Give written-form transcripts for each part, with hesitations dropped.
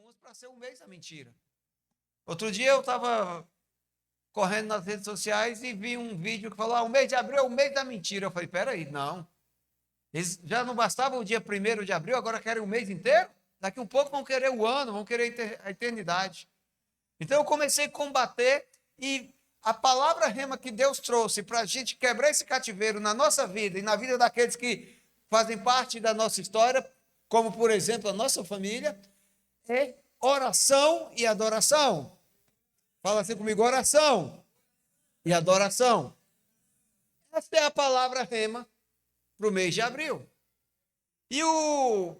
Estamos para ser um mês da mentira. Outro dia eu estava correndo nas redes sociais e vi um vídeo que falou: o mês de abril é o mês da mentira. Eu falei: peraí, não. Eles já não bastava o dia 1º de abril, agora querem o mês inteiro? Daqui um pouco vão querer o ano, vão querer a eternidade. Então eu comecei a combater, e a palavra rema que Deus trouxe para a gente quebrar esse cativeiro na nossa vida e na vida daqueles que fazem parte da nossa história, como por exemplo a nossa família, é oração e adoração. Fala assim comigo: oração e adoração. Essa é a palavra rema para o mês de abril. E o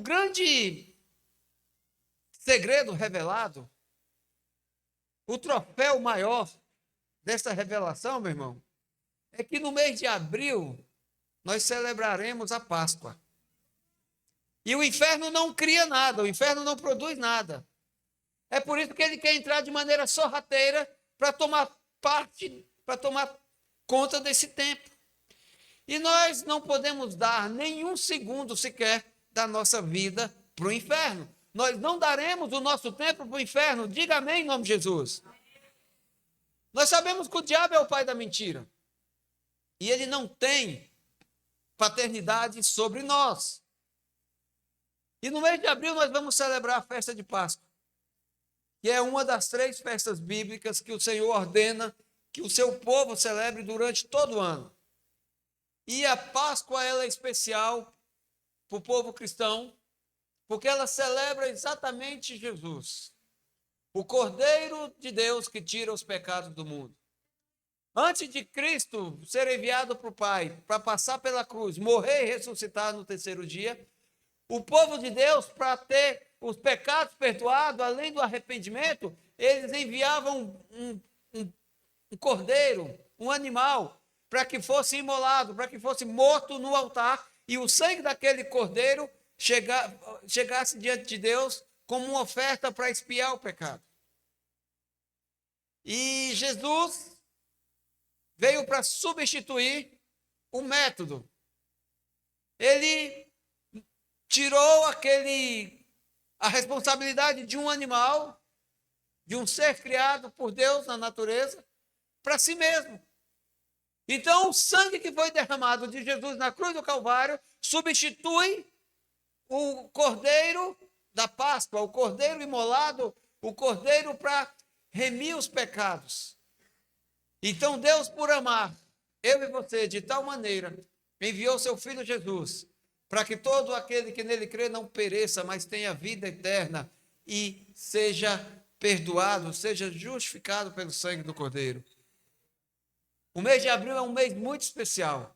grande segredo revelado, o troféu maior dessa revelação, meu irmão, é que no mês de abril nós celebraremos a Páscoa. E o inferno não cria nada, o inferno não produz nada. É por isso que ele quer entrar de maneira sorrateira para tomar conta desse tempo. E nós não podemos dar nenhum segundo sequer da nossa vida para o inferno. Nós não daremos o nosso tempo para o inferno. Diga amém em nome de Jesus. Nós sabemos que o diabo é o pai da mentira. E ele não tem paternidade sobre nós. E no mês de abril nós vamos celebrar a festa de Páscoa, que é uma das 3 festas bíblicas que o Senhor ordena que o seu povo celebre durante todo o ano. E a Páscoa, ela é especial para o povo cristão, porque ela celebra exatamente Jesus, o Cordeiro de Deus que tira os pecados do mundo. Antes de Cristo ser enviado para o Pai, para passar pela cruz, morrer e ressuscitar no 3º dia, o povo de Deus, para ter os pecados perdoados, além do arrependimento, eles enviavam um cordeiro, um animal, para que fosse imolado, para que fosse morto no altar, e o sangue daquele cordeiro chegasse diante de Deus como uma oferta para expiar o pecado. E Jesus veio para substituir o método. Ele tirou a responsabilidade de um animal, de um ser criado por Deus na natureza, para si mesmo. Então, o sangue que foi derramado de Jesus na cruz do Calvário substitui o cordeiro da Páscoa, o cordeiro imolado, o cordeiro para remir os pecados. Então, Deus, por amar eu e você de tal maneira, enviou seu Filho Jesus, para que todo aquele que nele crê não pereça, mas tenha vida eterna e seja perdoado, seja justificado pelo sangue do Cordeiro. O mês de abril é um mês muito especial.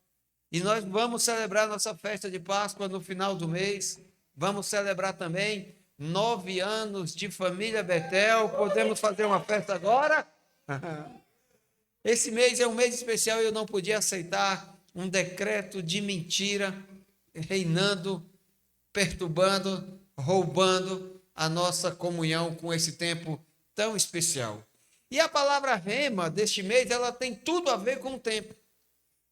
E nós vamos celebrar nossa festa de Páscoa no final do mês. Vamos celebrar também 9 anos de família Betel. Podemos fazer uma festa agora? Esse mês é um mês especial e eu não podia aceitar um decreto de mentira reinando, perturbando, roubando a nossa comunhão com esse tempo tão especial. E a palavra rema deste mês, ela tem tudo a ver com o tempo.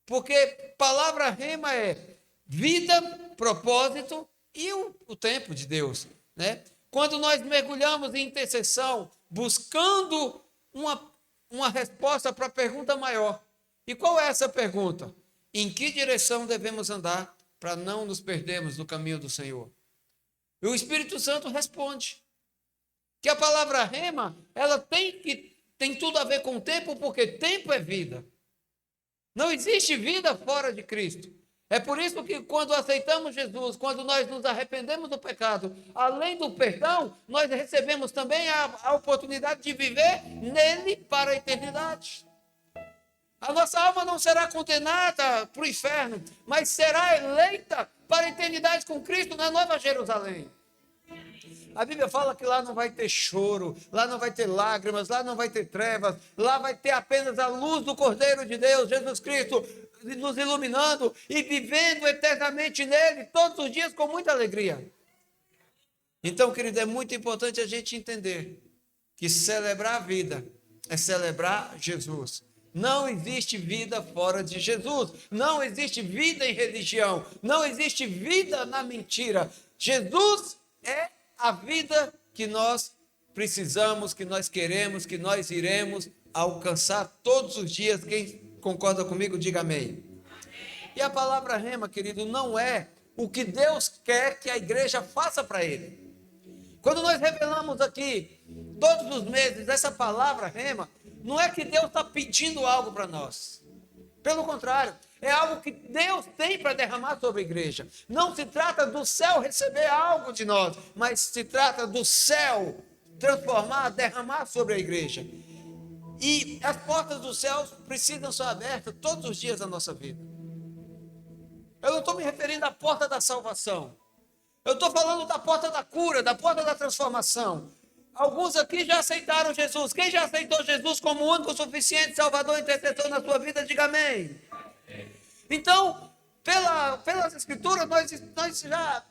Porque palavra rema é vida, propósito e o tempo de Deus, né? Quando nós mergulhamos em intercessão, buscando uma resposta para a pergunta maior. E qual é essa pergunta? Em que direção devemos andar para não nos perdermos no caminho do Senhor? E o Espírito Santo responde que a palavra rema, ela tem tudo a ver com o tempo, porque tempo é vida. Não existe vida fora de Cristo. É por isso que quando aceitamos Jesus, quando nós nos arrependemos do pecado, além do perdão, nós recebemos também a oportunidade de viver nele para a eternidade. A nossa alma não será condenada para o inferno, mas será eleita para a eternidade com Cristo na Nova Jerusalém. A Bíblia fala que lá não vai ter choro, lá não vai ter lágrimas, lá não vai ter trevas, lá vai ter apenas a luz do Cordeiro de Deus, Jesus Cristo, nos iluminando e vivendo eternamente nele, todos os dias com muita alegria. Então, querido, é muito importante a gente entender que celebrar a vida é celebrar Jesus. Não existe vida fora de Jesus, não existe vida em religião, não existe vida na mentira. Jesus é a vida que nós precisamos, que nós queremos, que nós iremos alcançar todos os dias. Quem concorda comigo, diga amém. E a palavra rema, querido, não é o que Deus quer que a igreja faça para Ele. Quando nós revelamos aqui, todos os meses, essa palavra rema, não é que Deus está pedindo algo para nós. Pelo contrário, é algo que Deus tem para derramar sobre a igreja. Não se trata do céu receber algo de nós, mas se trata do céu transformar, derramar sobre a igreja. E as portas do céu precisam ser abertas todos os dias da nossa vida. Eu não estou me referindo à porta da salvação. Eu estou falando da porta da cura, da porta da transformação. Alguns aqui já aceitaram Jesus. Quem já aceitou Jesus como único, suficiente, Salvador e intercessor na sua vida, diga amém. Então, pelas Escrituras, nós já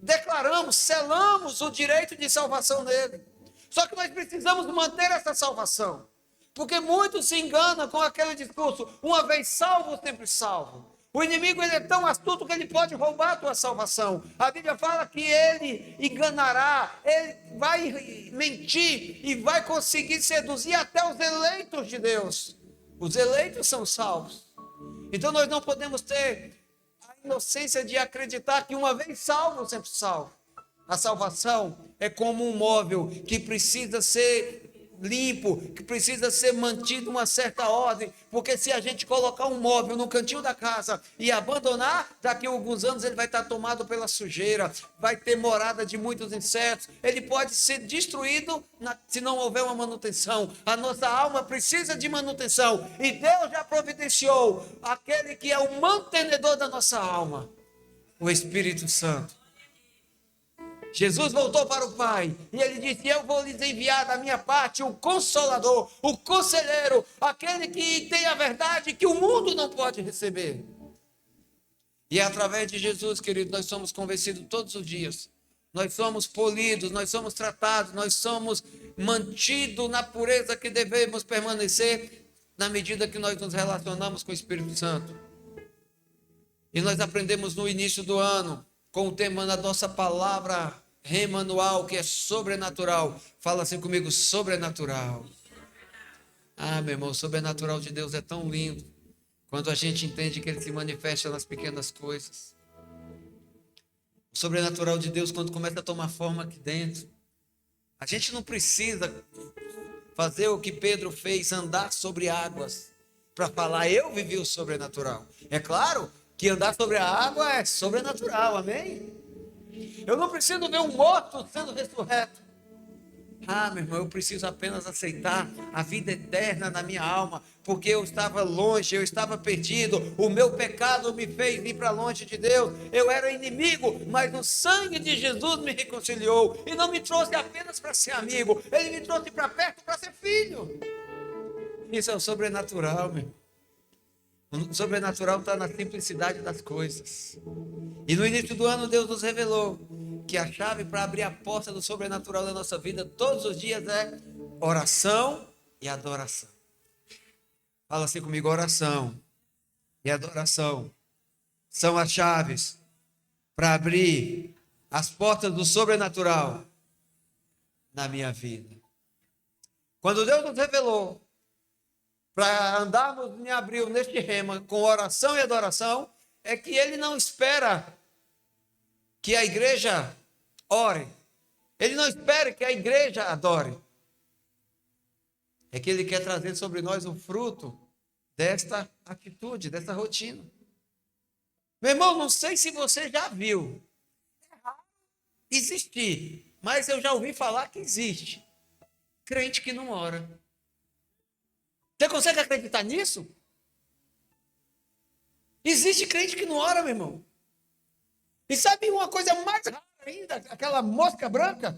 declaramos, selamos o direito de salvação nele. Só que nós precisamos manter essa salvação. Porque muitos se enganam com aquele discurso, uma vez salvo, sempre salvo. O inimigo ele é tão astuto que ele pode roubar a tua salvação. A Bíblia fala que ele enganará, ele vai mentir e vai conseguir seduzir até os eleitos de Deus. Os eleitos são salvos. Então nós não podemos ter a inocência de acreditar que uma vez salvo, sempre salvo. A salvação é como um móvel que precisa ser limpo, que precisa ser mantido uma certa ordem, porque se a gente colocar um móvel no cantinho da casa e abandonar, daqui a alguns anos ele vai estar tomado pela sujeira, vai ter morada de muitos insetos, ele pode ser destruído se não houver uma manutenção. A nossa alma precisa de manutenção, e Deus já providenciou aquele que é o mantenedor da nossa alma, o Espírito Santo. Jesus voltou para o Pai e ele disse: eu vou lhes enviar da minha parte o Consolador, o Conselheiro, aquele que tem a verdade que o mundo não pode receber. E é através de Jesus, querido, nós somos convencidos todos os dias. Nós somos polidos, nós somos tratados, nós somos mantidos na pureza que devemos permanecer na medida que nós nos relacionamos com o Espírito Santo. E nós aprendemos no início do ano com o tema da nossa palavra rema anual, que é sobrenatural. Fala assim comigo: sobrenatural. Ah, meu irmão, o sobrenatural de Deus é tão lindo quando a gente entende que ele se manifesta nas pequenas coisas. O sobrenatural de Deus, quando começa a tomar forma aqui dentro, a gente não precisa fazer o que Pedro fez, andar sobre águas, para falar: eu vivi o sobrenatural. É claro que andar sobre a água é sobrenatural, amém? Eu não preciso ver um morto sendo ressurreto. Ah, meu irmão, eu preciso apenas aceitar a vida eterna na minha alma, porque eu estava longe, eu estava perdido, o meu pecado me fez ir para longe de Deus, eu era inimigo, mas o sangue de Jesus me reconciliou, e não me trouxe apenas para ser amigo, ele me trouxe para perto para ser filho. Isso é o sobrenatural, meu irmão. O sobrenatural está na simplicidade das coisas. E no início do ano Deus nos revelou que a chave para abrir a porta do sobrenatural da nossa vida todos os dias é oração e adoração. Fala assim comigo: oração e adoração são as chaves para abrir as portas do sobrenatural na minha vida. Quando Deus nos revelou para andarmos em abril neste rema com oração e adoração, é que ele não espera que a igreja ore, ele não espera que a igreja adore, é que ele quer trazer sobre nós o fruto desta atitude, dessa rotina. Meu irmão, não sei se você já viu existir, mas eu já ouvi falar que existe crente que não ora. Você consegue acreditar nisso? Existe crente que não ora, meu irmão. E sabe uma coisa mais rara ainda? Aquela mosca branca?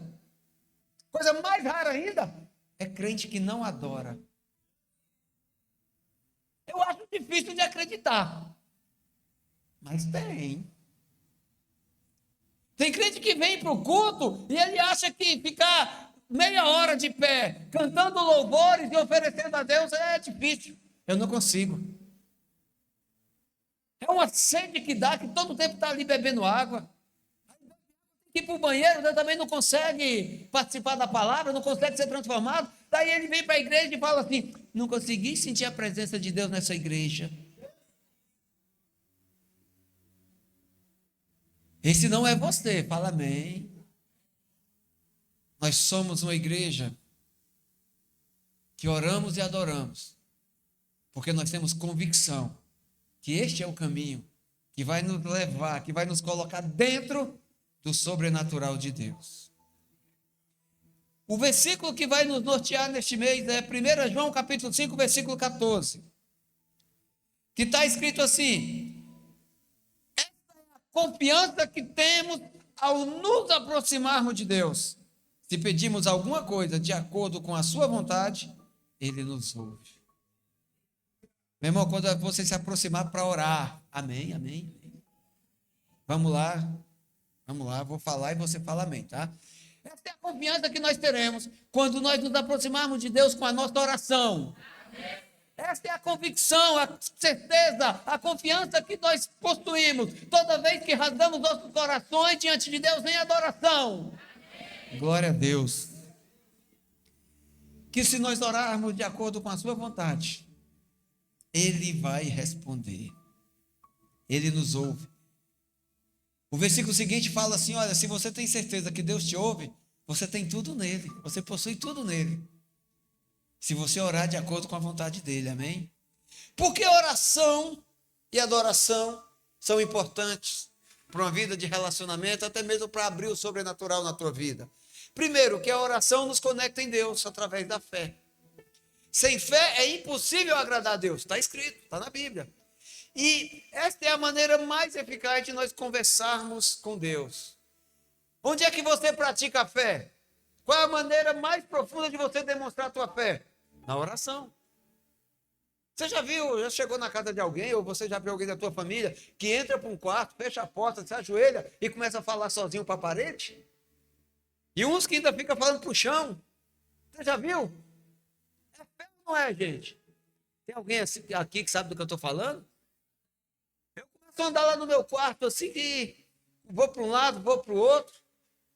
Coisa mais rara ainda? É crente que não adora. Eu acho difícil de acreditar. Mas tem. Tem crente que vem para o culto e ele acha que ficar meia hora de pé, cantando louvores e oferecendo a Deus é difícil. Eu não consigo. É uma sede que dá, que todo tempo está ali bebendo água. Tem que ir para o banheiro, Deus também não consegue participar da palavra, não consegue ser transformado. Daí ele vem para a igreja e fala assim: não consegui sentir a presença de Deus nessa igreja. Esse não é você, fala amém. Nós somos uma igreja que oramos e adoramos, porque nós temos convicção que este é o caminho que vai nos levar, que vai nos colocar dentro do sobrenatural de Deus. O versículo que vai nos nortear neste mês é 1 João capítulo 5, versículo 14, que está escrito assim: essa é a confiança que temos ao nos aproximarmos de Deus. Se pedimos alguma coisa de acordo com a sua vontade, Ele nos ouve. Meu irmão, quando você se aproximar para orar, amém, amém. Vamos lá, vou falar e você fala amém, tá? Essa é a confiança que nós teremos quando nós nos aproximarmos de Deus com a nossa oração. Essa é a convicção, a certeza, a confiança que nós possuímos toda vez que rasgamos nossos corações diante de Deus em adoração. Glória a Deus. Que se nós orarmos de acordo com a sua vontade, Ele vai responder. Ele nos ouve. O versículo seguinte fala assim: olha, se você tem certeza que Deus te ouve, você tem tudo nele, você possui tudo nele. Se você orar de acordo com a vontade dele, amém? Porque oração e adoração são importantes para uma vida de relacionamento, até mesmo para abrir o sobrenatural na tua vida. Primeiro, que a oração nos conecta em Deus através da fé. Sem fé é impossível agradar a Deus, está escrito, está na Bíblia. E esta é a maneira mais eficaz de nós conversarmos com Deus. Onde é que você pratica a fé? Qual é a maneira mais profunda de você demonstrar a tua fé? Na oração. Você já viu, já chegou na casa de alguém, ou você já viu alguém da tua família, que entra para um quarto, fecha a porta, se ajoelha e começa a falar sozinho para a parede? E uns que ainda ficam falando para o chão. Você já viu? É fé ou não é, gente? Tem alguém aqui que sabe do que eu estou falando? Eu começo a andar lá no meu quarto assim, e vou para um lado, vou para o outro.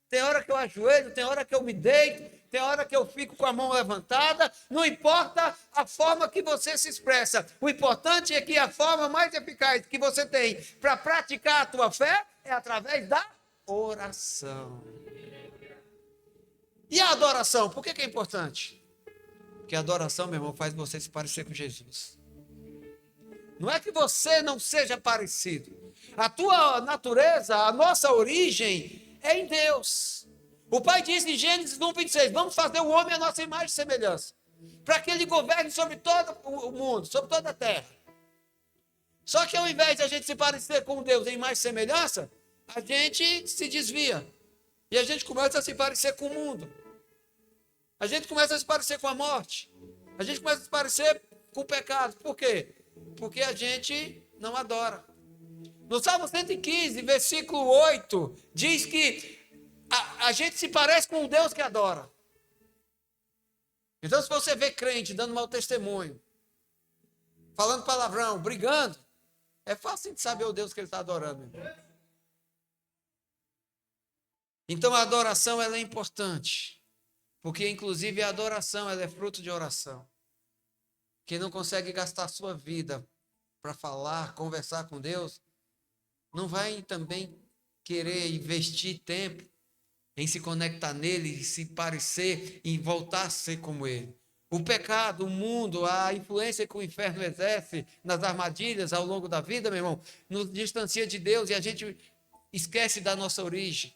Tem hora que eu ajoelho, tem hora que eu me deito, tem hora que eu fico com a mão levantada. Não importa a forma que você se expressa. O importante é que a forma mais eficaz que você tem para praticar a tua fé é através da oração. E a adoração, por que é importante? Porque a adoração, meu irmão, faz você se parecer com Jesus. Não é que você não seja parecido. A tua natureza, a nossa origem é em Deus. O Pai diz em Gênesis 1:26, vamos fazer o homem à nossa imagem e semelhança, para que ele governe sobre todo o mundo, sobre toda a terra. Só que ao invés de a gente se parecer com Deus em imagem e semelhança, a gente se desvia. E a gente começa a se parecer com o mundo. A gente começa a se parecer com a morte. A gente começa a se parecer com o pecado. Por quê? Porque a gente não adora. No Salmo 115, versículo 8, diz que a gente se parece com um Deus que adora. Então, se você vê crente dando mau testemunho, falando palavrão, brigando, é fácil de saber o Deus que ele está adorando. Então, a adoração ela é importante. Porque, inclusive, a adoração ela é fruto de oração. Quem não consegue gastar sua vida para falar, conversar com Deus, não vai também querer investir tempo em se conectar nele, se parecer, em voltar a ser como ele. O pecado, o mundo, a influência que o inferno exerce nas armadilhas ao longo da vida, meu irmão, nos distancia de Deus e a gente esquece da nossa origem.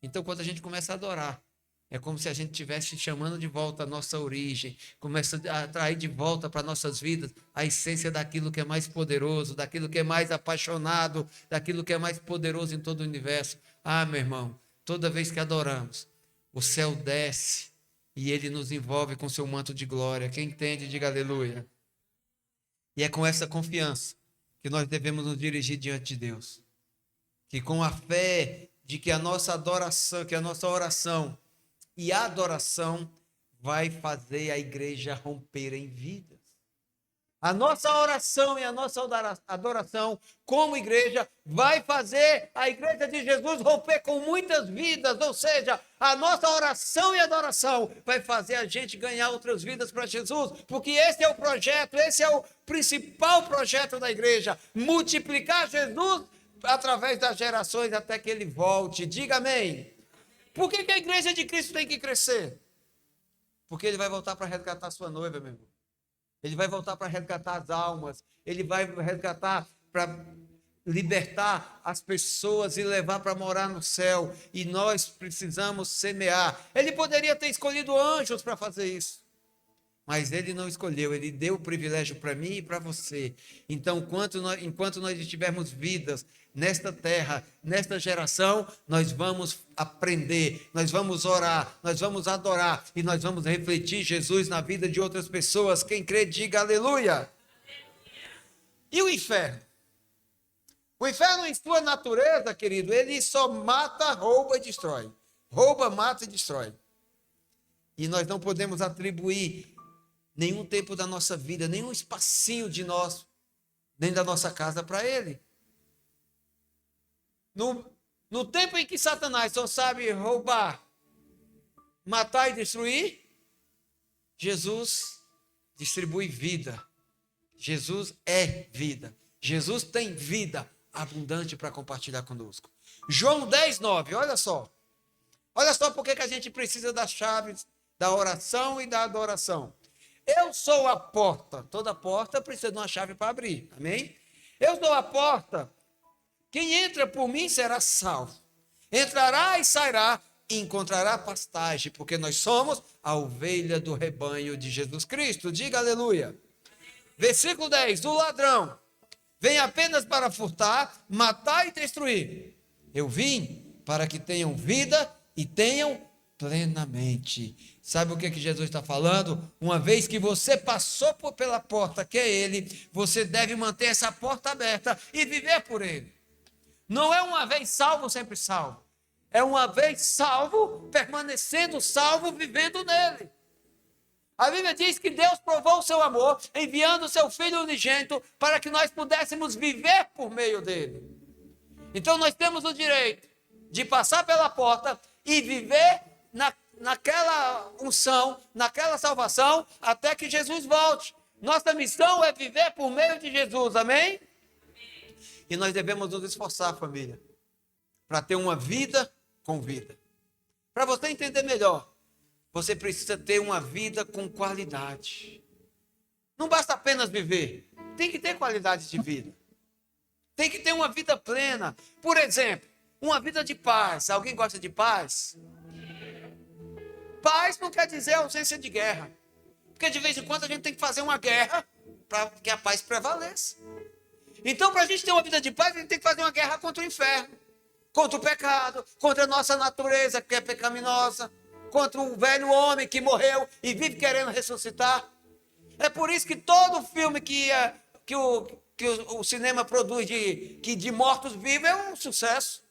Então, quando a gente começa a adorar, é como se a gente estivesse chamando de volta a nossa origem, começa a atrair de volta para nossas vidas a essência daquilo que é mais poderoso, daquilo que é mais apaixonado, daquilo que é mais poderoso em todo o universo. Ah, meu irmão, toda vez que adoramos, o céu desce e ele nos envolve com seu manto de glória. Quem entende, diga aleluia. E é com essa confiança que nós devemos nos dirigir diante de Deus. Que com a fé de que a nossa adoração, que a nossa oração e a adoração vai fazer a igreja romper em vidas. A nossa oração e a nossa adoração como igreja vai fazer a igreja de Jesus romper com muitas vidas, ou seja, a nossa oração e adoração vai fazer a gente ganhar outras vidas para Jesus, porque esse é o projeto, esse é o principal projeto da igreja, multiplicar Jesus através das gerações até que ele volte. Diga amém. Por que a igreja de Cristo tem que crescer? Porque ele vai voltar para resgatar sua noiva, meu irmão. Ele vai voltar para resgatar as almas. Ele vai resgatar para libertar as pessoas e levar para morar no céu. E nós precisamos semear. Ele poderia ter escolhido anjos para fazer isso. Mas ele não escolheu, ele deu o privilégio para mim e para você. Então, enquanto nós estivermos vidas nesta terra, nesta geração, nós vamos aprender, nós vamos orar, nós vamos adorar e nós vamos refletir Jesus na vida de outras pessoas. Quem crê, diga aleluia. E o inferno? O inferno, em sua natureza, querido, ele só mata, rouba e destrói. Rouba, mata e destrói. E nós não podemos atribuir nenhum tempo da nossa vida, nenhum espacinho de nós, nem da nossa casa para ele. No tempo em que Satanás só sabe roubar, matar e destruir, Jesus distribui vida. Jesus é vida. Jesus tem vida abundante para compartilhar conosco. João 10, 9, olha só. Olha só porque que a gente precisa das chaves da oração e da adoração. Eu sou a porta. Toda porta precisa de uma chave para abrir. Amém? Eu sou a porta. Quem entra por mim será salvo. Entrará e sairá e encontrará pastagem, porque nós somos a ovelha do rebanho de Jesus Cristo. Diga aleluia. Versículo 10. O ladrão vem apenas para furtar, matar e destruir. Eu vim para que tenham vida e tenham plenamente. Sabe o que Jesus está falando? Uma vez que você passou pela porta, que é ele, você deve manter essa porta aberta e viver por ele. Não é uma vez salvo, sempre salvo. É uma vez salvo, permanecendo salvo, vivendo nele. A Bíblia diz que Deus provou o seu amor, enviando o seu Filho unigênito para que nós pudéssemos viver por meio dele. Então nós temos o direito de passar pela porta e viver naquela unção, naquela salvação, até que Jesus volte. Nossa missão é viver por meio de Jesus, amém? E nós devemos nos esforçar, família, para ter uma vida com vida. Para você entender melhor, você precisa ter uma vida com qualidade. Não basta apenas viver, tem que ter qualidade de vida. Tem que ter uma vida plena. Por exemplo, uma vida de paz. Alguém gosta de paz? Paz não quer dizer ausência de guerra. Porque de vez em quando a gente tem que fazer uma guerra para que a paz prevaleça. Então, para a gente ter uma vida de paz, a gente tem que fazer uma guerra contra o inferno, contra o pecado, contra a nossa natureza que é pecaminosa, contra o velho homem que morreu e vive querendo ressuscitar. É por isso que todo filme que o cinema produz de mortos-vivos é um sucesso.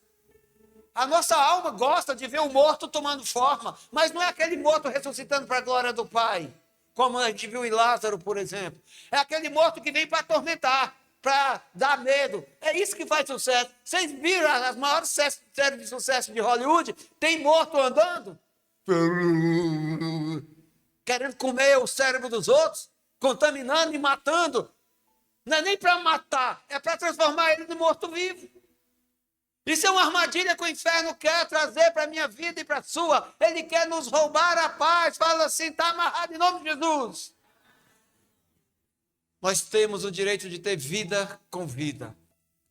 A nossa alma gosta de ver o morto tomando forma, mas não é aquele morto ressuscitando para a glória do Pai, como a gente viu em Lázaro, por exemplo. É aquele morto que vem para atormentar, para dar medo. É isso que faz sucesso. Vocês viram as maiores séries de sucesso de Hollywood? Tem morto andando, querendo comer o cérebro dos outros, contaminando e matando. Não é nem para matar, é para transformar ele no morto-vivo. Isso é uma armadilha que o inferno quer trazer para a minha vida e para a sua. Ele quer nos roubar a paz. Fala assim, está amarrado em nome de Jesus. Nós temos o direito de ter vida com vida.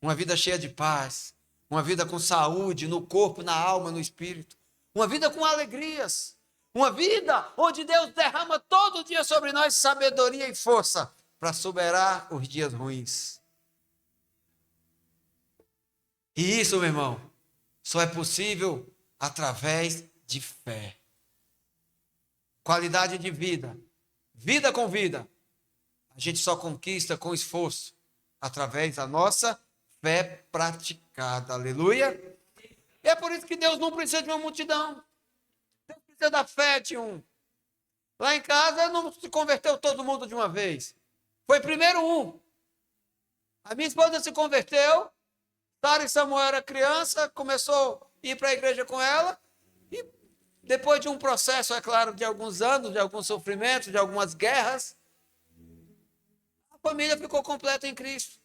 Uma vida cheia de paz. Uma vida com saúde no corpo, na alma, no espírito. Uma vida com alegrias. Uma vida onde Deus derrama todo dia sobre nós sabedoria e força para superar os dias ruins. E isso, meu irmão, só é possível através de fé. Qualidade de vida. Vida com vida. A gente só conquista com esforço através da nossa fé praticada. Aleluia. E é por isso que Deus não precisa de uma multidão. Deus precisa da fé de um. Lá em casa não se converteu todo mundo de uma vez. Foi primeiro um. A minha esposa se converteu, Sara e Samuel era criança, começou a ir para a igreja com ela, e depois de um processo, é claro, de alguns anos, de alguns sofrimentos, de algumas guerras, a família ficou completa em Cristo.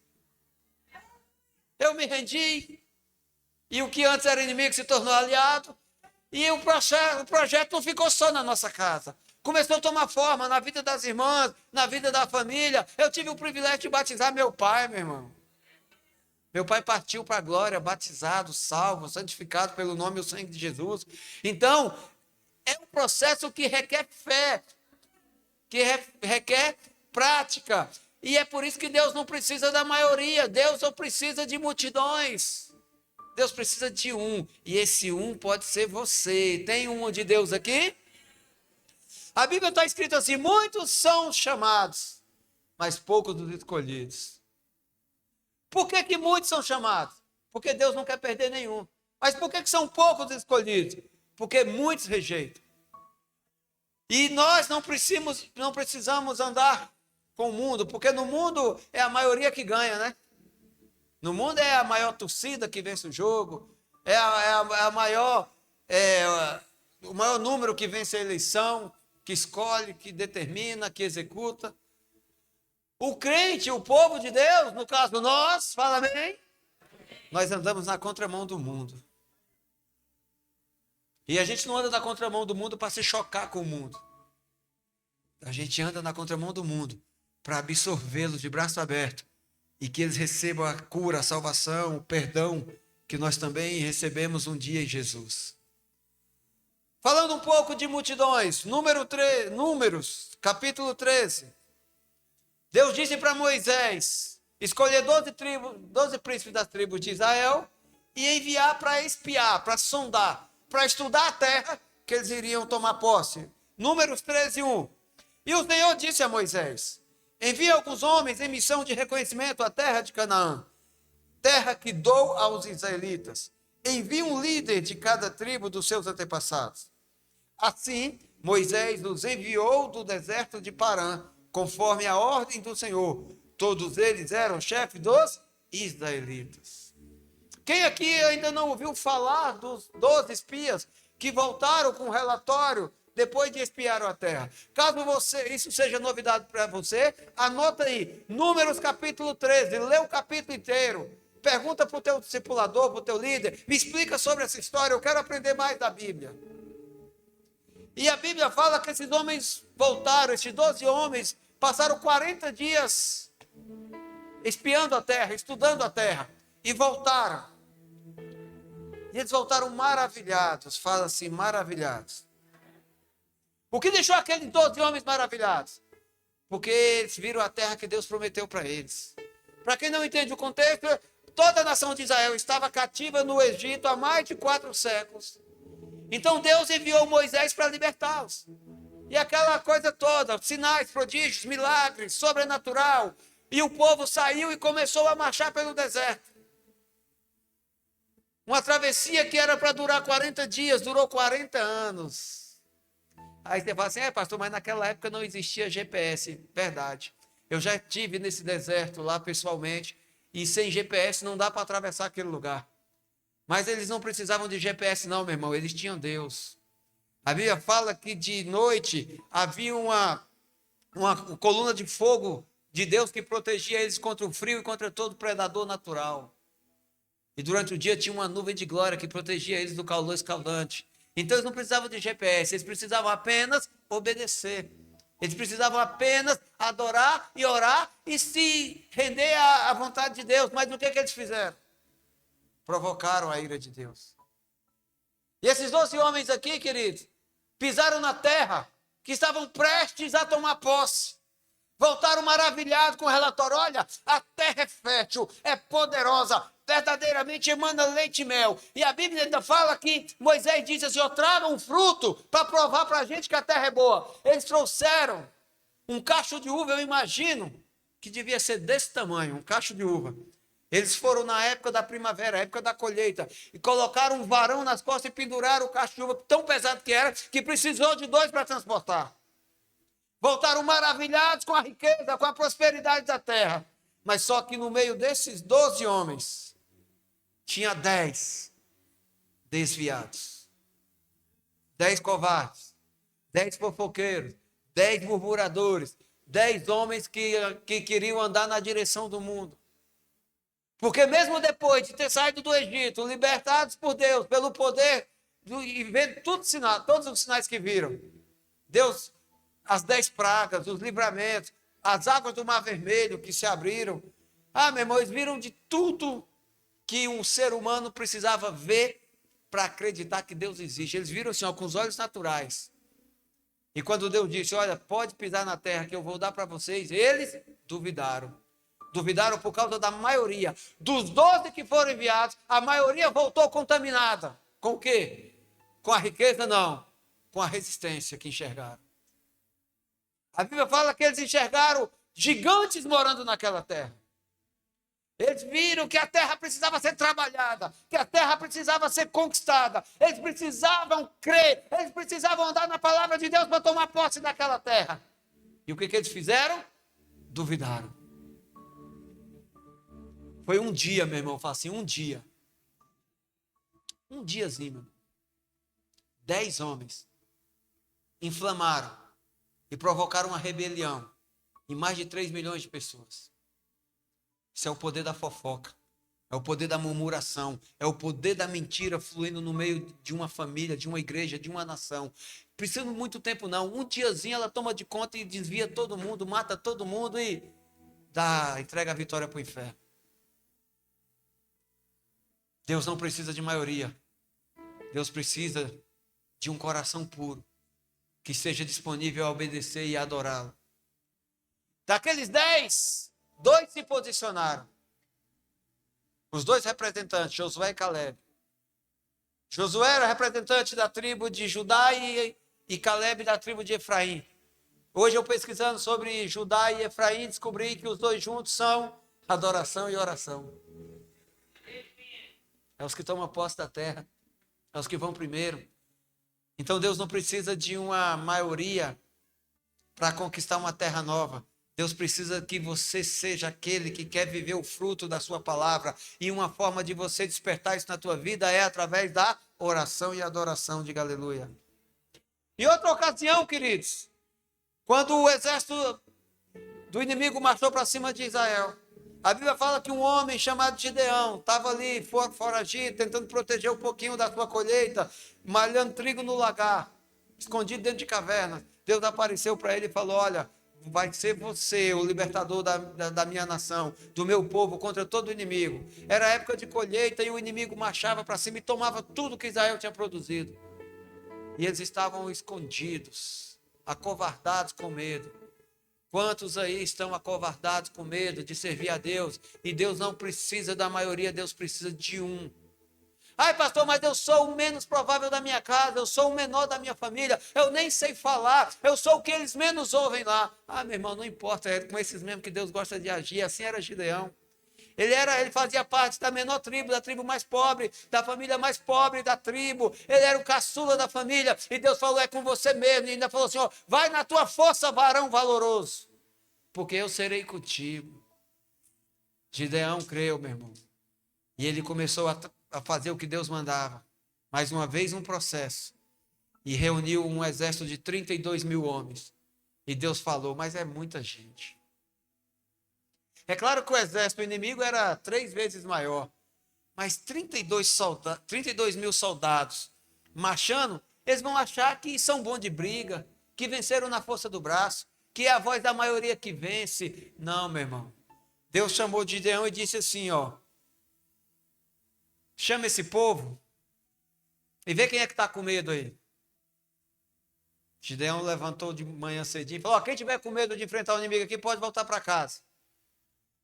Eu me rendi, e o que antes era inimigo se tornou aliado, e o projeto não ficou só na nossa casa. Começou a tomar forma na vida das irmãs, na vida da família. Eu tive o privilégio de batizar meu pai, meu irmão. Meu pai partiu para a glória, batizado, salvo, santificado pelo nome e o sangue de Jesus. Então, é um processo que requer fé, que requer prática. E é por isso que Deus não precisa da maioria, Deus não precisa de multidões. Deus precisa de um, e esse um pode ser você. Tem um de Deus aqui? A Bíblia está escrito assim: muitos são chamados, mas poucos dos escolhidos. Por que muitos são chamados? Porque Deus não quer perder nenhum. Mas por que são poucos escolhidos? Porque muitos rejeitam. E nós não precisamos andar com o mundo, porque no mundo é a maioria que ganha, né? No mundo é a maior torcida que vence o jogo, o maior número que vence a eleição, que escolhe, que determina, que executa. O crente, o povo de Deus, no caso nós, fala amém? Nós andamos na contramão do mundo. E a gente não anda na contramão do mundo para se chocar com o mundo. A gente anda na contramão do mundo para absorvê-los de braço aberto e que eles recebam a cura, a salvação, o perdão que nós também recebemos um dia em Jesus. Falando um pouco de multidões, Números, capítulo 13. Deus disse para Moisés escolher 12 príncipes das tribos de Israel e enviar para espiar, para sondar, para estudar a terra que eles iriam tomar posse. Números 13, 1. E o Senhor disse a Moisés: envia alguns homens em missão de reconhecimento à terra de Canaã, terra que dou aos israelitas. Envie um líder de cada tribo dos seus antepassados. Assim, Moisés os enviou do deserto de Parã, conforme a ordem do Senhor. Todos eles eram chefes dos israelitas. Quem aqui ainda não ouviu falar dos 12 espias que voltaram com um relatório depois de espiar a terra? Caso isso seja novidade para você, anota aí, Números capítulo 13, lê o capítulo inteiro. Pergunta para o teu discipulador, para o teu líder, me explica sobre essa história, eu quero aprender mais da Bíblia. E a Bíblia fala que esses homens voltaram, esses 12 homens passaram 40 dias espiando a terra, estudando a terra, e voltaram. E eles voltaram maravilhados, fala assim, maravilhados. O que deixou aqueles 12 homens maravilhados? Porque eles viram a terra que Deus prometeu para eles. Para quem não entende o contexto, toda a nação de Israel estava cativa no Egito há mais de 4 séculos. Então Deus enviou Moisés para libertá-los. E aquela coisa toda, sinais, prodígios, milagres, sobrenatural. E o povo saiu e começou a marchar pelo deserto. Uma travessia que era para durar 40 dias, durou 40 anos. Aí você fala assim, pastor, mas naquela época não existia GPS. Verdade. Eu já estive nesse deserto lá pessoalmente, e sem GPS não dá para atravessar aquele lugar. Mas eles não precisavam de GPS não, meu irmão, eles tinham Deus. A Bíblia fala que de noite havia uma coluna de fogo de Deus que protegia eles contra o frio e contra todo predador natural. E durante o dia tinha uma nuvem de glória que protegia eles do calor escaldante. Então eles não precisavam de GPS, eles precisavam apenas obedecer. Eles precisavam apenas adorar e orar e se render à vontade de Deus. Mas o que eles fizeram? Provocaram a ira de Deus. E esses 12 homens aqui, queridos, pisaram na terra que estavam prestes a tomar posse. Voltaram maravilhados com o relatório. Olha, a terra é fértil, é poderosa, verdadeiramente emana leite e mel. E a Bíblia ainda fala que Moisés disse assim, tragam um fruto para provar para a gente que a terra é boa. Eles trouxeram um cacho de uva, eu imagino que devia ser desse tamanho, um cacho de uva. Eles foram na época da primavera, época da colheita, e colocaram um varão nas costas e penduraram o cacho de uva tão pesado que era, que precisou de 2 para transportar. Voltaram maravilhados com a riqueza, com a prosperidade da terra. Mas só que no meio desses 12 homens, tinha 10 desviados. 10 covardes, 10 fofoqueiros, 10 murmuradores, 10 homens que queriam andar na direção do mundo. Porque mesmo depois de ter saído do Egito, libertados por Deus, pelo poder, e vendo todos os sinais que viram, Deus, as 10 pragas, os livramentos, as águas do Mar Vermelho que se abriram. Meu irmão, eles viram de tudo que um ser humano precisava ver para acreditar que Deus existe. Eles viram assim, com os olhos naturais. E quando Deus disse, olha, pode pisar na terra que eu vou dar para vocês, eles duvidaram. Duvidaram por causa da maioria. Dos 12 que foram enviados, a maioria voltou contaminada. Com o quê? Com a riqueza? Não. Com a resistência que enxergaram. A Bíblia fala que eles enxergaram gigantes morando naquela terra. Eles viram que a terra precisava ser trabalhada, que a terra precisava ser conquistada. Eles precisavam crer, eles precisavam andar na palavra de Deus para tomar posse daquela terra. E o que eles fizeram? Duvidaram. Foi um dia, meu irmão, fala assim, um dia. Um diazinho, meu irmão. 10 homens inflamaram e provocaram uma rebelião em mais de 3 milhões de pessoas. Isso é o poder da fofoca, é o poder da murmuração, é o poder da mentira fluindo no meio de uma família, de uma igreja, de uma nação. Precisa de muito tempo não, um diazinho ela toma de conta e desvia todo mundo, mata todo mundo e entrega a vitória para o inferno. Deus não precisa de maioria, Deus precisa de um coração puro, que seja disponível a obedecer e adorá-lo. Daqueles 10, 2 se posicionaram. Os 2 representantes, Josué e Caleb. Josué era representante da tribo de Judá e Caleb da tribo de Efraim. Hoje eu pesquisando sobre Judá e Efraim, descobri que os 2 juntos são adoração e oração. É os que tomam posse da terra, é os que vão primeiro. Então Deus não precisa de uma maioria para conquistar uma terra nova. Deus precisa que você seja aquele que quer viver o fruto da sua palavra. E uma forma de você despertar isso na tua vida é através da oração e adoração. Diga aleluia. Em outra ocasião, queridos, quando o exército do inimigo marchou para cima de Israel, a Bíblia fala que um homem chamado Gideão estava ali foragido, tentando proteger um pouquinho da sua colheita, malhando trigo no lagar, escondido dentro de cavernas. Deus apareceu para ele e falou, olha, vai ser você o libertador da minha nação, do meu povo contra todo o inimigo. Era época de colheita e o inimigo marchava para cima e tomava tudo que Israel tinha produzido. E eles estavam escondidos, acovardados com medo. Quantos aí estão acovardados com medo de servir a Deus? E Deus não precisa da maioria, Deus precisa de um. Ai, pastor, mas eu sou o menos provável da minha casa, eu sou o menor da minha família, eu nem sei falar, eu sou o que eles menos ouvem lá. Meu irmão, não importa, é com esses mesmo que Deus gosta de agir. Assim era Gideão. Ele fazia parte da menor tribo, da tribo mais pobre, da família mais pobre da tribo. Ele era o caçula da família. E Deus falou, é com você mesmo. E ainda falou assim, vai na tua força, varão valoroso, porque eu serei contigo. Gideão creu, meu irmão. E ele começou a fazer o que Deus mandava. Mais uma vez um processo. E reuniu um exército de 32 mil homens. E Deus falou, mas é muita gente. É claro que o exército inimigo era 3 vezes maior, mas 32 mil soldados marchando, eles vão achar que são bons de briga, que venceram na força do braço, que é a voz da maioria que vence. Não, meu irmão. Deus chamou Gideão e disse assim, chama esse povo e vê quem é que está com medo aí. Gideão levantou de manhã cedinho e falou, quem tiver com medo de enfrentar o inimigo aqui pode voltar para casa.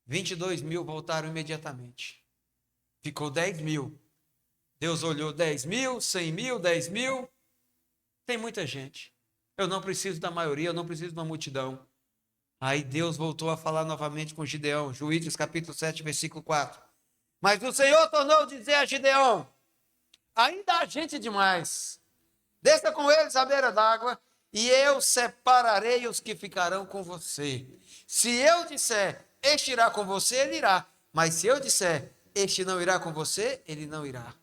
22 mil voltaram imediatamente. Ficou 10 mil. Deus olhou 10 mil, 100 mil, 10 mil. Tem muita gente. Eu não preciso da maioria, eu não preciso de uma multidão. Aí Deus voltou a falar novamente com Gideão. Juízes capítulo 7, versículo 4. Mas o Senhor tornou a dizer a Gideão, ainda há gente demais. Desça com eles à beira d'água e eu separarei os que ficarão com você. Se eu disser, este irá com você, ele irá. Mas se eu disser, este não irá com você, ele não irá.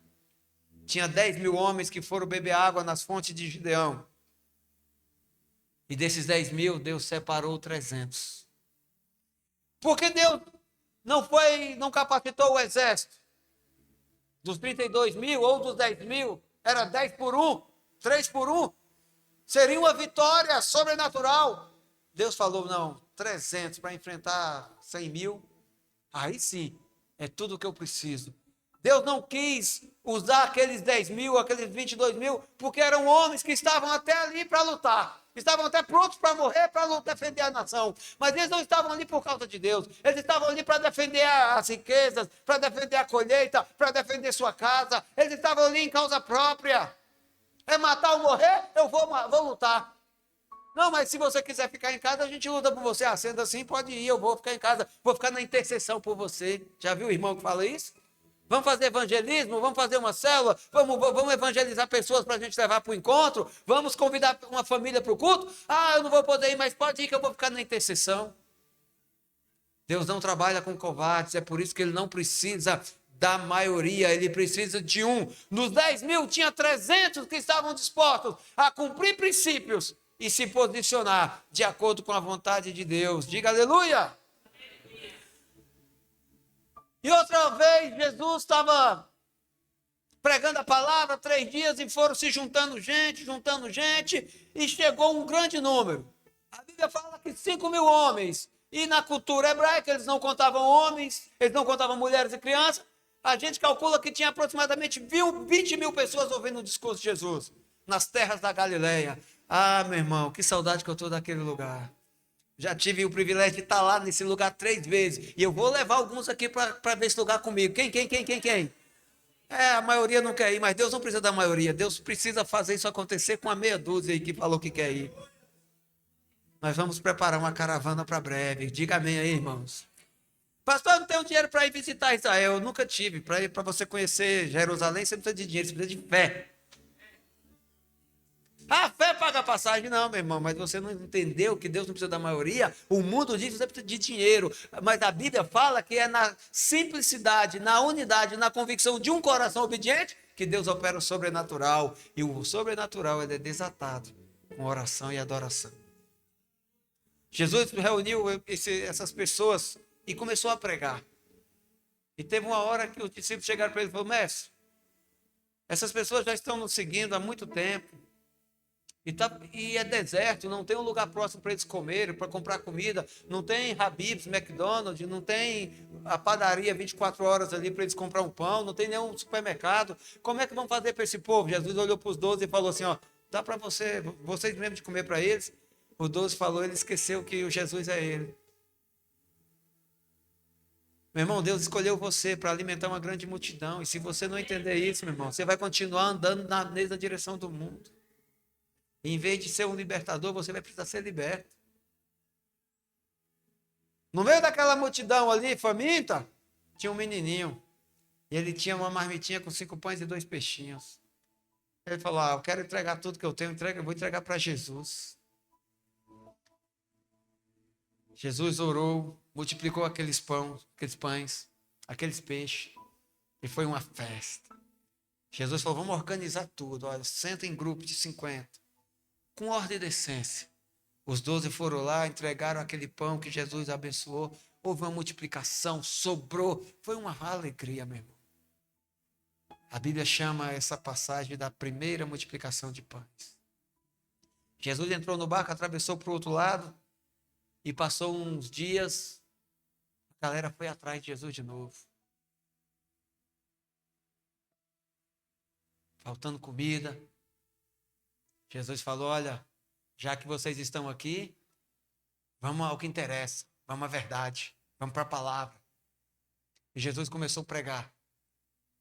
Tinha 10.000 homens que foram beber água nas fontes de Gideão. E desses 10.000, Deus separou 300. Porque Deus não capacitou o exército? Dos 32.000 ou dos 10.000, era 10 por 1, 3 por 1. Seria uma vitória sobrenatural. Deus falou, não, 300 para enfrentar 100.000. Aí sim, é tudo o que eu preciso. Deus não quis usar aqueles 10.000, aqueles 22.000, porque eram homens que estavam até ali para lutar. Estavam até prontos para morrer, para defender a nação. Mas eles não estavam ali por causa de Deus. Eles estavam ali para defender as riquezas, para defender a colheita, para defender sua casa. Eles estavam ali em causa própria. É matar ou morrer? Eu vou lutar. Não, mas se você quiser ficar em casa, a gente luta por você. Ah, sendo assim, pode ir, eu vou ficar em casa. Vou ficar na intercessão por você. Já viu o irmão que fala isso? Vamos fazer evangelismo, vamos fazer uma célula, vamos evangelizar pessoas para a gente levar para o encontro, vamos convidar uma família para o culto. Ah, eu não vou poder ir, mas pode ir que eu vou ficar na intercessão. Deus não trabalha com covardes, é por isso que ele não precisa da maioria, ele precisa de um. Nos 10.000 tinha 300 que estavam dispostos a cumprir princípios e se posicionar de acordo com a vontade de Deus. Diga aleluia! E outra vez, Jesus estava pregando a palavra 3 dias e foram se juntando gente, e chegou um grande número. A Bíblia fala que 5.000 homens, e na cultura hebraica eles não contavam homens, eles não contavam mulheres e crianças. A gente calcula que tinha aproximadamente 20.000 pessoas ouvindo o discurso de Jesus, nas terras da Galileia. Ah, meu irmão, que saudade que eu estou daquele lugar. Já tive o privilégio de estar lá nesse lugar 3 vezes. E eu vou levar alguns aqui para ver esse lugar comigo. Quem? A maioria não quer ir, mas Deus não precisa da maioria. Deus precisa fazer isso acontecer com a meia dúzia aí que falou que quer ir. Nós vamos preparar uma caravana para breve. Diga amém aí, irmãos. Pastor, eu não tenho dinheiro para ir visitar Israel. Eu nunca tive. Para você conhecer Jerusalém, você não precisa de dinheiro, você precisa de fé. A fé paga a passagem, não, meu irmão, mas você não entendeu que Deus não precisa da maioria. O mundo diz que você precisa de dinheiro, mas a Bíblia fala que é na simplicidade, na unidade, na convicção de um coração obediente que Deus opera o sobrenatural. E o sobrenatural ele é desatado com oração e adoração. Jesus reuniu essas pessoas e começou a pregar. E teve uma hora que os discípulos chegaram para ele e falaram, mestre, essas pessoas já estão nos seguindo há muito tempo. E é deserto, não tem um lugar próximo para eles comerem, para comprar comida, não tem Habib's, McDonald's, não tem a padaria 24 horas ali para eles comprar um pão, não tem nenhum supermercado. Como é que vão fazer para esse povo? Jesus olhou para os 12 e falou assim, ó, dá para vocês mesmo de comer para eles? Os 12 falou, ele esqueceu que o Jesus é ele. Meu irmão, Deus escolheu você para alimentar uma grande multidão, e se você não entender isso, meu irmão, você vai continuar andando na mesma direção do mundo. Em vez de ser um libertador, você vai precisar ser liberto. No meio daquela multidão ali, faminta, tinha um menininho. E ele tinha uma marmitinha com 5 pães e 2 peixinhos. Ele falou, eu quero entregar tudo que eu tenho, vou entregar para Jesus. Jesus orou, multiplicou aqueles pães, aqueles peixes. E foi uma festa. Jesus falou, vamos organizar tudo. Olha, senta em grupo de 50. Com ordem e decência. Os 12 foram lá, entregaram aquele pão que Jesus abençoou. Houve uma multiplicação, sobrou. Foi uma alegria, meu irmão. A Bíblia chama essa passagem da primeira multiplicação de pães. Jesus entrou no barco, atravessou para o outro lado e passou uns dias. A galera foi atrás de Jesus de novo. Faltando comida. Jesus falou, olha, já que vocês estão aqui, vamos ao que interessa, vamos à verdade, vamos para a palavra. E Jesus começou a pregar.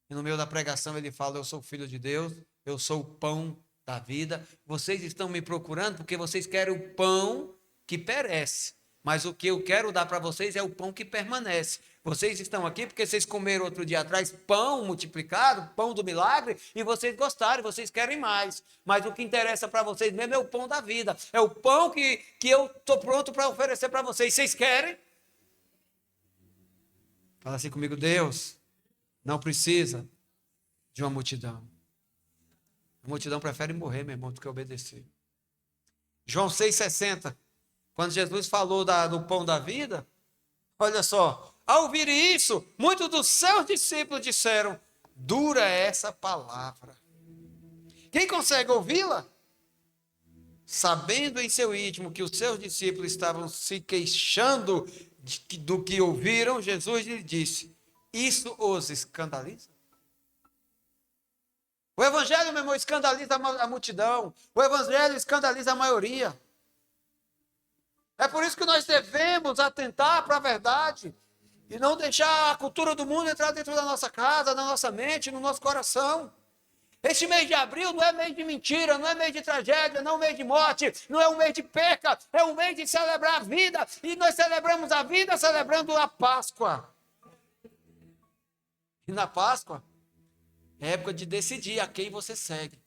E no meio da pregação ele fala, eu sou o Filho de Deus, eu sou o pão da vida. Vocês estão me procurando porque vocês querem o pão que perece. mas o que eu quero dar para vocês é o pão que permanece. Vocês estão aqui porque vocês comeram outro dia atrás pão multiplicado, pão do milagre, e vocês gostaram, vocês querem mais. Mas o que interessa para vocês mesmo é o pão da vida. É o pão que eu estou pronto para oferecer para vocês. Vocês querem? Fala assim comigo: Deus não precisa de uma multidão. A multidão prefere morrer, meu irmão, do que obedecer. João 6,60, quando Jesus falou do pão da vida, olha só, ao ouvir isso, muitos dos seus discípulos disseram: dura é essa palavra. Quem consegue ouvi-la? Sabendo em seu íntimo que os seus discípulos estavam se queixando do que ouviram, Jesus lhe disse: isso os escandaliza? O evangelho, meu irmão, escandaliza a multidão. O evangelho escandaliza a maioria. É por isso que nós devemos atentar para a verdade e não deixar a cultura do mundo entrar dentro da nossa casa, na nossa mente, no nosso coração. Este mês de abril não é mês de mentira, não é mês de tragédia, não é um mês de morte, não é um mês de perca, é um mês de celebrar a vida. E nós celebramos a vida celebrando a Páscoa. E na Páscoa é época de decidir a quem você segue.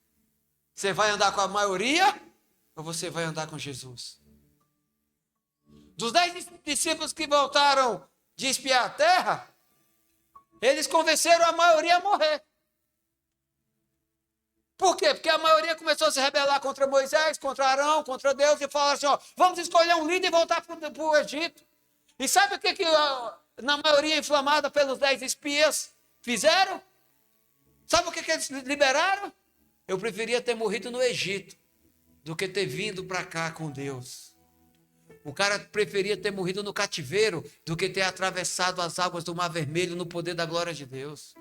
Você vai andar com a maioria ou você vai andar com Jesus? Dos 10 discípulos que voltaram de espiar a terra, eles convenceram a maioria a morrer. Por quê? Porque a maioria começou a se rebelar contra Moisés, contra Arão, contra Deus, e falaram assim: ó, vamos escolher um líder e voltar para o Egito. E sabe o que na maioria inflamada pelos 10 espias fizeram? Sabe o que eles liberaram? Eu preferia ter morrido no Egito do que ter vindo para cá com Deus. O cara preferia ter morrido no cativeiro do que ter atravessado as águas do Mar Vermelho no poder da glória de Deus.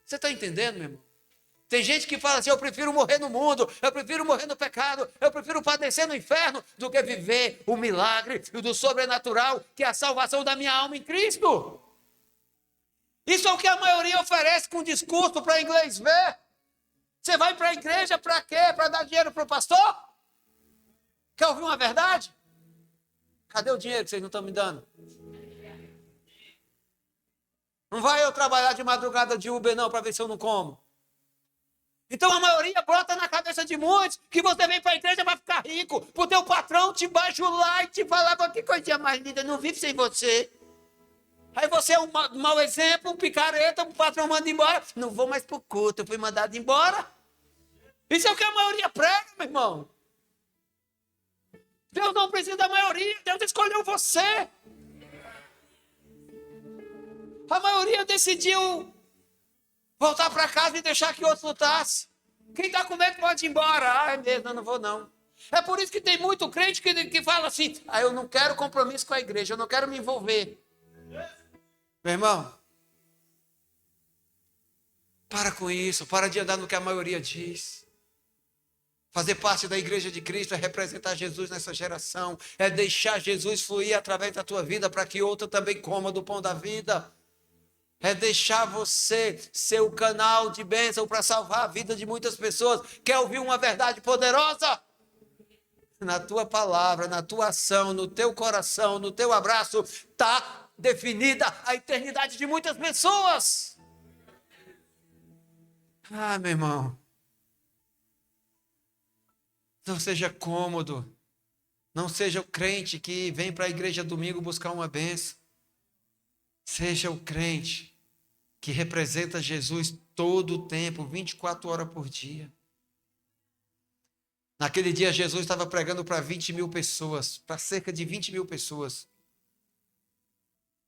Você está entendendo, meu irmão? Tem gente que fala assim: eu prefiro morrer no mundo, eu prefiro morrer no pecado, eu prefiro padecer no inferno do que viver o milagre e do sobrenatural, que é a salvação da minha alma em Cristo. Isso é o que a maioria oferece com discurso para inglês ver. Você vai para a igreja para quê? Para dar dinheiro para o pastor? Quer ouvir uma verdade? Cadê o dinheiro que vocês não estão me dando? Não vai eu trabalhar de madrugada de Uber não, para ver se eu não como. Então a maioria brota na cabeça de muitos que você vem para a igreja para ficar rico, para o teu patrão te bajular e te falar: que coisinha mais linda, não vive sem você. Aí você é um mau exemplo, um picareta, o patrão manda embora. Não vou mais para o culto, eu fui mandado embora. Isso é o que a maioria prega, meu irmão. Deus não precisa da maioria, Deus escolheu você. A maioria decidiu voltar para casa e deixar que outros lutassem. Quem está com medo pode ir embora. Ah, é mesmo, eu não vou não. É por isso que tem muito crente que fala assim: eu não quero compromisso com a igreja, eu não quero me envolver. Meu irmão, para com isso, para de andar no que a maioria diz. Fazer parte da igreja de Cristo é representar Jesus nessa geração, é deixar Jesus fluir através da tua vida para que outra também coma do pão da vida. É deixar você ser o canal de bênção para salvar a vida de muitas pessoas. Quer ouvir uma verdade poderosa? Na tua palavra, na tua ação, no teu coração, no teu abraço, está definida a eternidade de muitas pessoas. Ah, meu irmão, não seja cômodo. Não seja o crente que vem para a igreja domingo buscar uma bênção. Seja o crente que representa Jesus todo o tempo, 24 horas por dia. Naquele dia, Jesus estava pregando para 20 mil pessoas, para cerca de 20 mil pessoas.